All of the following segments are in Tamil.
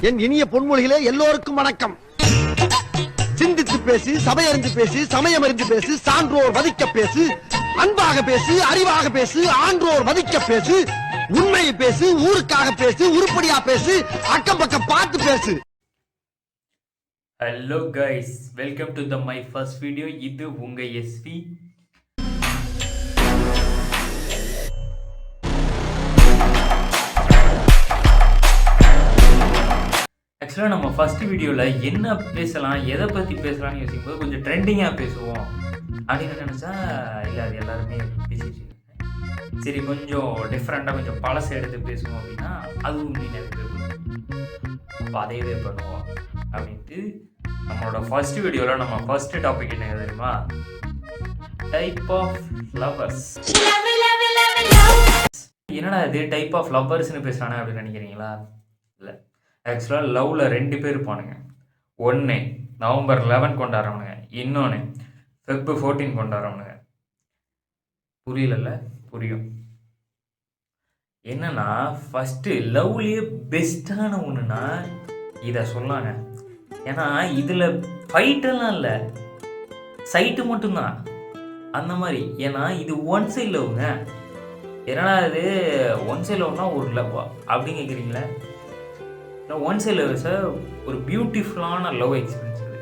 என் இனிய பொன்மொழிகளே எல்லோருக்கும் வணக்கம். சிந்தித்து பேசு, சபையறிந்து பேசு, சமயம் அறிந்து பேசு, சான்றோர் மதிக்க பேசு, அன்பாக பேசு, அறிவாக பேசு, ஆன்றோர் மதிக்க பேசு, உண்மையை பேசு, ஊருக்காக பேசு, உருப்படியா பேசு, அக்கம் பக்கம் பார்த்து பேசு. Hello guys, welcome to my first video. இது உங்க எஸ்வி. ஆக்சுவலாக நம்ம ஃபர்ஸ்ட் வீடியோவில் என்ன பேசலாம், எதை பற்றி பேசலாம்னு யோசிக்கும்போது கொஞ்சம் ட்ரெண்டிங்காக பேசுவோம் அப்படின்னு நினச்சா இல்லை, அது எல்லாருமே பேசிட்டு இருக்காங்க. சரி, கொஞ்சம் டிஃப்ரெண்ட்டாக கொஞ்சம் பழசை எடுத்து பேசுவோம் அப்படின்னா அதுவும் நீ நிறைய பேர் அப்போ அதையவே பண்ணுவோம் அப்படின்ட்டு நம்மளோட ஃபர்ஸ்ட் வீடியோவில் நம்ம ஃபர்ஸ்ட் டாபிக் என்ன தெரியுமா? Type of lovers. என்னடா இது டைப் ஆஃப் லவ்வர்ஸ்னு பேசுகிறானே அப்படின்னு நினைக்கிறீங்களா? இல்லை, ஆக்சுவலாக லவ்வில் 2 பேர் இருப்பானுங்க. ஒன்று நவம்பர் 11 கொண்டாடுறவனுங்க, இன்னொன்று Feb 14 கொண்டாடுறவனுங்க. புரியல? புரியும். என்னன்னா ஃபஸ்ட்டு லவ்லேயே பெஸ்ட்டான ஒன்றுனா இதை சொல்லாங்க. ஏன்னா இதில் ஃபைட்டெல்லாம் இல்லை, சைட்டு மட்டும்தான் அந்த மாதிரி. ஏன்னா இது ஒன் சைட் லவ்ங்க. ஏன்னா இது ஒன் சைட் லவ்னா ஒரு லவ்வா அப்படின்னு கேட்குறீங்களே? ஒன் சைட் லவ் சார் ஒரு பியூட்டிஃபுல்லான லவ் எக்ஸ்பீரியன்ஸ் அது.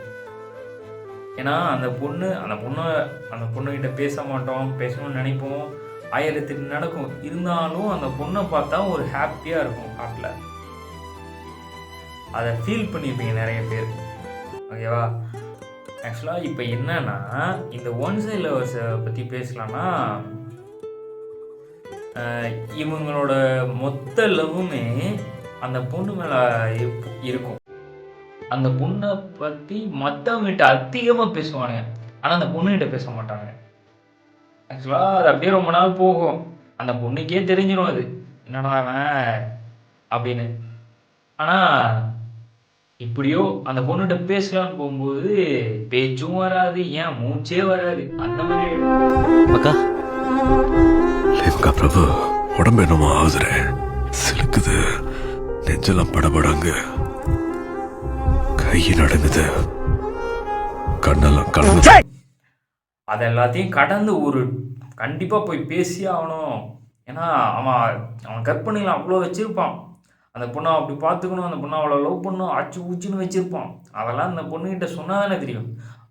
ஏன்னா அந்த பொண்ணுகிட்ட பேச மாட்டோம், பேசணும்னு நினைப்போம், 1000 நடக்கும். இருந்தாலும் அந்த பொண்ணை பார்த்தா ஒரு ஹாப்பியாக இருக்கும் ஹார்ட்டில். அதை ஃபீல் பண்ணியிருப்பீங்க நிறைய பேர், ஓகேவா? ஆக்சுவலாக இப்போ என்னன்னா இந்த ஒன் சைட் லவர்ஸை பற்றி பேசலான்னா, இவங்களோட மொத்த லவ்வுமே அந்த பொண்ணு மேலே இருக்கும். அந்த பொண்ணை பற்றி மற்றவங்ககிட்ட அதிகமாக பேசுவானுங்க, ஆனால் அந்த பொண்ணுகிட்ட பேச மாட்டாங்க. ஆக்சுவலாக அது அப்படியே ரொம்ப நாள் போகும், அந்த பொண்ணுக்கே தெரிஞ்சிடும் அது என்னடா அவன் அப்படின்னு. ஆனால் இப்படியோ அந்த பொண்ணுகிட்ட பேசலான்னு போகும்போது பேச்சும் வராது, ஏன் மூச்சே வராது, அந்த மாதிரி. அக்கா பிரபு, உடம்பு என்னமோ ஆகுதுரே, சிலுக்குது, நெஞ்செல்லாம் படபடாங்க, கை நடுங்குது, கண்ணெல்லாம் கலந்து. அது எல்லாத்தையும் கடந்து ஒரு கண்டிப்பாக போய் பேசி ஆகணும். ஏன்னா அவன் கற்பனையில் அவ்வளோ வச்சுருப்பான். அந்த பொண்ணை அப்படி பார்த்துக்கணும், அந்த பொண்ணை அவ்வளோ லவ் பண்ணணும், அச்சு ஊச்சின்னு வச்சுருப்பான். அதெல்லாம் அந்த பொண்ணுகிட்ட சொன்னால் தானே தெரியும்.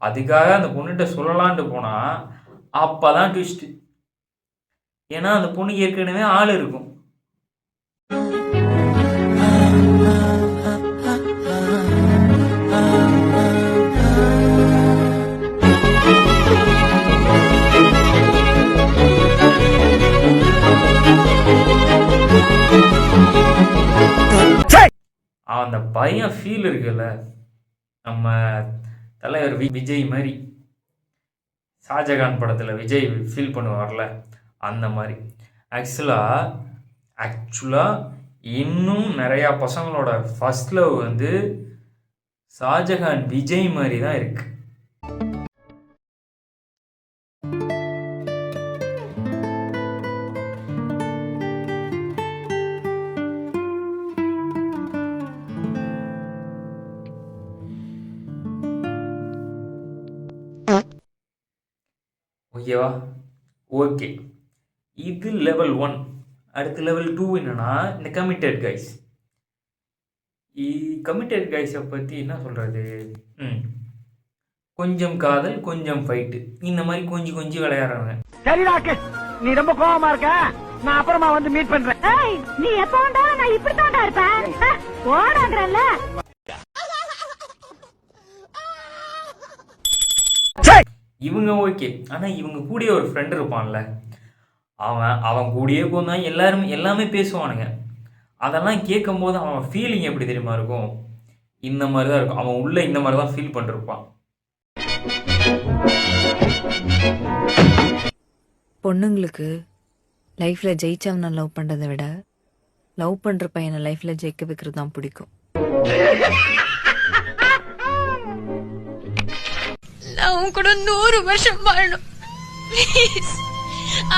அதுக்காக அந்த பொண்ணுகிட்ட சொல்லலான்ட்டு போனால் அப்போ தான் ட்விஸ்ட்டு. ஏன்னா அந்த பொண்ணுக்கு ஏற்கனவே ஆள் இருக்கும். அந்த பையன் ஃபீல் இருக்குல்ல, நம்ம தலைவர் விஜய் மாதிரி ஷாஜகான் படத்தில் விஜய் ஃபீல் பண்ணுவார்ல, அந்த மாதிரி. ஆக்சுவலாக இன்னும் நிறையா பசங்களோட ஃபர்ஸ்ட் லவ் வந்து ஷாஜகான் விஜய் மாதிரி தான் இருக்கு. ஓகேவா? ஓகே, இது லெவல் 1. அடுத்து லெவல் 2 என்னன்னா இந்த கமிட்டட் கைஸ். கமிட்டட் கைஸை பற்றி என்ன சொல்கிறது? கொஞ்சம் காதல் கொஞ்சம் ஃபைட்டு, இந்த மாதிரி கொஞ்சம் விளையாடுறாங்க. சரி ராகேஷ், நீ ரொம்ப கோவமா இருக்க, நான் அப்புறமா வந்து மீட் பண்றேன். நீ எப்ப வந்தாலும் நான் இப்படி தாண்டா இருப்பேன், ஓடான்றல்ல. இவங்க ஓகே, ஆனால் இவங்க கூடயே ஒரு ஃப்ரெண்ட் இருப்பான்ல, அவன் கூடயே போனால் எல்லாமே பேசுவானுங்க. அதெல்லாம் கேட்கும் போது அவன் ஃபீலிங் எப்படி தெரியுமா இருக்கும்? இந்த மாதிரி தான் இருக்கும். அவன் உள்ள இந்த மாதிரி தான் ஃபீல் பண்ணிருப்பான். பொண்ணுங்களுக்கு லைஃப்ல ஜெயிச்சவனை லவ் பண்றதை விட லவ் பண்ற பையனை லைஃப்ல ஜெயிக்க வைக்கிறது தான் பிடிக்கும். நான் உன் கூட 100 வருஷம் வாழணும். Please,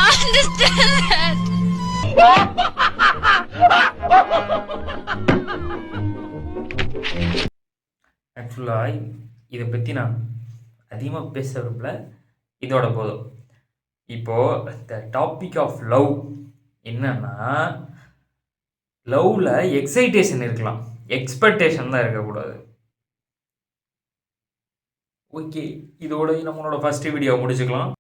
understand that. ஆக்சுவலாக இதை பற்றி நான் அதிகமாக பேச விரும்பல, இதோட போதும். இப்போது த டாபிக் ஆஃப் லவ் என்னன்னா, லவ்வில் எக்ஸைட்டேஷன் இருக்கலாம், எக்ஸ்பெக்டேஷன் தான் இருக்கக்கூடாது. ஓகே, இதோட நம்மளோட ஃபஸ்ட்டு வீடியோ முடிச்சுக்கலாம்.